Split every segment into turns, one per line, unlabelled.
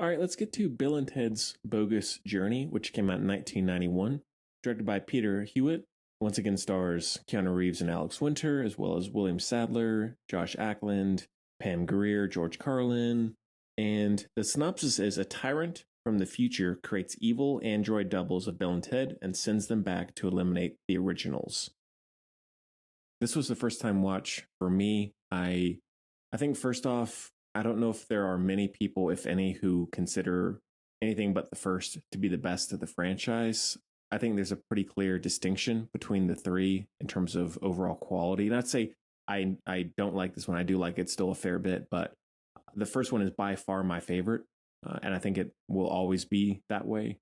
All right, let's get to Bill and Ted's Bogus Journey, which came out in 1991, directed by Peter Hewitt. Once again, stars Keanu Reeves and Alex Winter, as well as William Sadler, Josh Ackland, Pam Grier, George Carlin. And the synopsis is a tyrant from the future creates evil android doubles of Bill and Ted and sends them back to eliminate the originals. This was the first time watch for me. I think first off, I don't know if there are many people, if any, who consider anything but the first to be the best of the franchise. I think there's a pretty clear distinction between the three in terms of overall quality. Not to say I don't like this one. I do like it still a fair bit, but the first one is by far my favorite, and I think it will always be that way.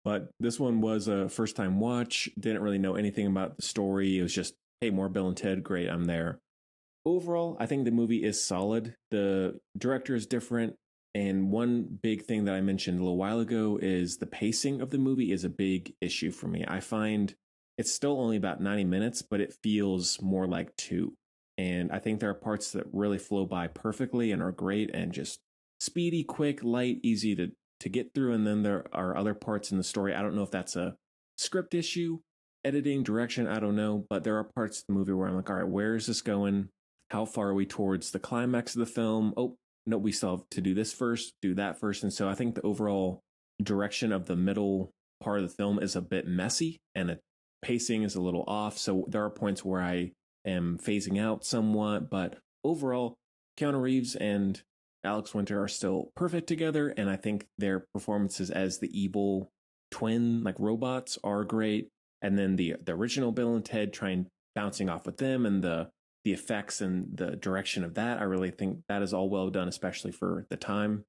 But this one was a first time watch. Didn't really know anything about the story. It was just, hey, more Bill and Ted. Great, I'm there. Overall, I think the movie is solid. The director is different. And one big thing that I mentioned a little while ago is the pacing of the movie is a big issue for me. I find it's still only about 90 minutes, but it feels more like two. And I think there are parts that really flow by perfectly and are great and just speedy, quick, light, easy to get through. And then there are other parts in the story. I don't know if that's a script issue, editing, direction, I don't know. But there are parts of the movie where I'm like, all right, where is this going? How far are we towards the climax of the film? Oh, no, we still have to do this first, do that first. And so I think the overall direction of the middle part of the film is a bit messy and the pacing is a little off. So there are points where I am phasing out somewhat, but overall, Keanu Reeves and Alex Winter are still perfect together. And I think their performances as the evil twin, like robots, are great. And then the original Bill and Ted trying bouncing off with them and the effects and the direction of that, I really think that is all well done, especially for the time.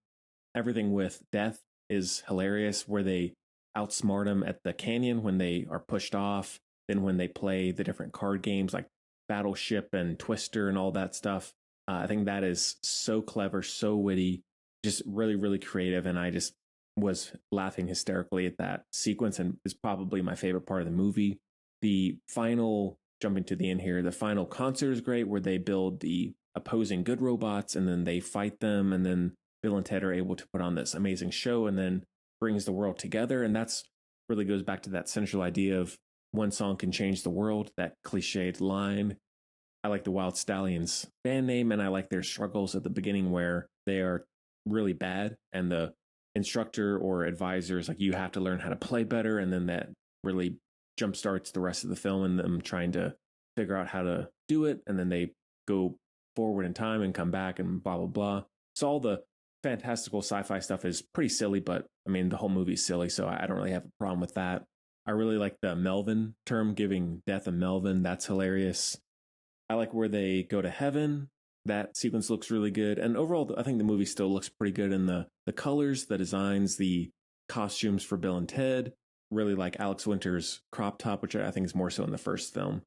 Everything with Death is hilarious, where they outsmart him at the canyon when they are pushed off. Then when they play the different card games like Battleship and Twister and all that stuff, I think that is so clever, so witty, just really, really creative. And I just was laughing hysterically at that sequence and is probably my favorite part of the movie. The final jumping to the end here, the final concert is great where they build the opposing good robots and then they fight them. And then Bill and Ted are able to put on this amazing show and then brings the world together. And that's really goes back to that central idea of one song can change the world, that cliched line. I like the Wild Stallions band name and I like their struggles at the beginning where they are really bad and the instructor or advisor is like, you have to learn how to play better. And then that really jumpstarts the rest of the film and them trying to figure out how to do it. And then they go forward in time and come back and blah, blah, blah. So all the fantastical sci-fi stuff is pretty silly, but I mean, the whole movie's silly. So I don't really have a problem with that. I really like the Melvin term, giving Death a Melvin. That's hilarious. I like where they go to heaven. That sequence looks really good. And overall, I think the movie still looks pretty good in the colors, the designs, the costumes for Bill and Ted. Really like Alex Winter's crop top, which I think is more so in the first film.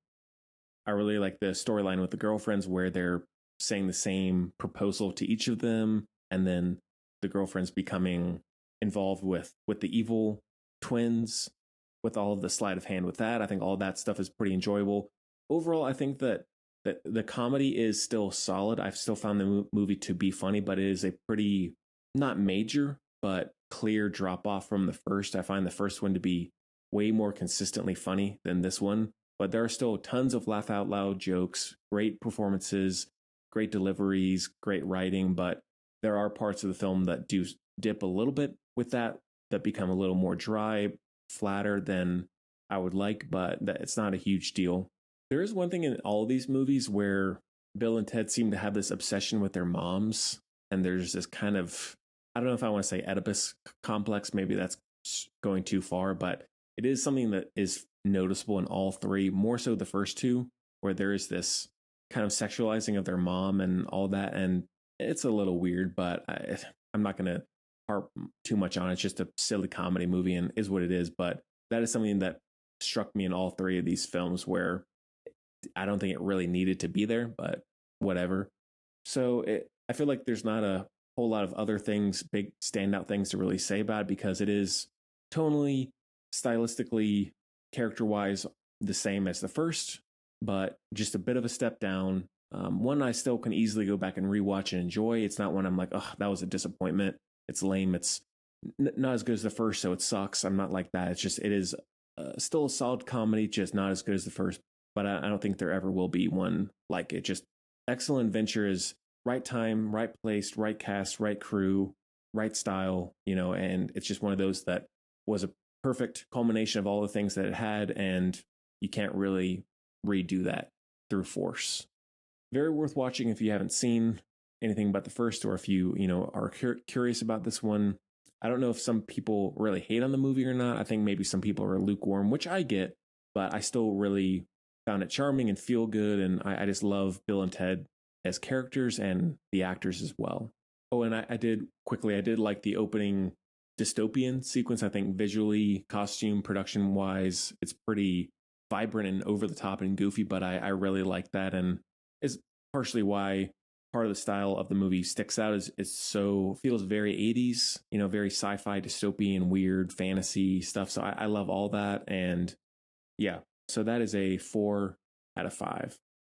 I really like the storyline with the girlfriends where they're saying the same proposal to each of them. And then the girlfriends becoming involved with the evil twins, with all of the sleight of hand with that. I think all that stuff is pretty enjoyable. Overall, I think that the comedy is still solid. I've still found the movie to be funny, but it is a pretty, not major, but clear drop off from the first. I find the first one to be way more consistently funny than this one, but there are still tons of laugh out loud jokes, great performances, great deliveries, great writing, but there are parts of the film that do dip a little bit with that become a little more dry, flatter than I would like, but it's not a huge deal. There is one thing in all of these movies where Bill and Ted seem to have this obsession with their moms, and there's this kind of, I don't know if I want to say Oedipus complex, maybe that's going too far, but it is something that is noticeable in all three, more so the first two, where there is this kind of sexualizing of their mom and all that, and it's a little weird, but I'm not going to harp too much on it. It's just a silly comedy movie and is what it is, but that is something that struck me in all three of these films where I don't think it really needed to be there, but whatever. So I feel like there's not a whole lot of other things, big standout things to really say about it because it is tonally, stylistically, character-wise the same as the first, but just a bit of a step down. One I still can easily go back and rewatch and enjoy. It's not one I'm like, oh, that was a disappointment. it's lame, it's not as good as the first, so it sucks. I'm not like that. It's just it is still a solid comedy, just not as good as the first. But I don't think there ever will be one like it. Just excellent adventure is right time, right place, right cast, right crew, right style, and it's just one of those that was a perfect culmination of all the things that it had, and you can't really redo that through force. Very worth watching if you haven't seen anything but the first, or if you are curious about this one. I don't know if some people really hate on the movie or not. I think maybe some people are lukewarm, which I get, but I still really found it charming and feel good, and I just love Bill and Ted as characters and the actors as well. Oh, and I did like the opening dystopian sequence. I think visually, costume, production wise, it's pretty vibrant and over the top and goofy, but I really like that, and is partially why part of the style of the movie sticks out is it's so feels very 80s, very sci-fi, dystopian, weird fantasy stuff. So I love all that, and yeah, so that is a 4 out of 5.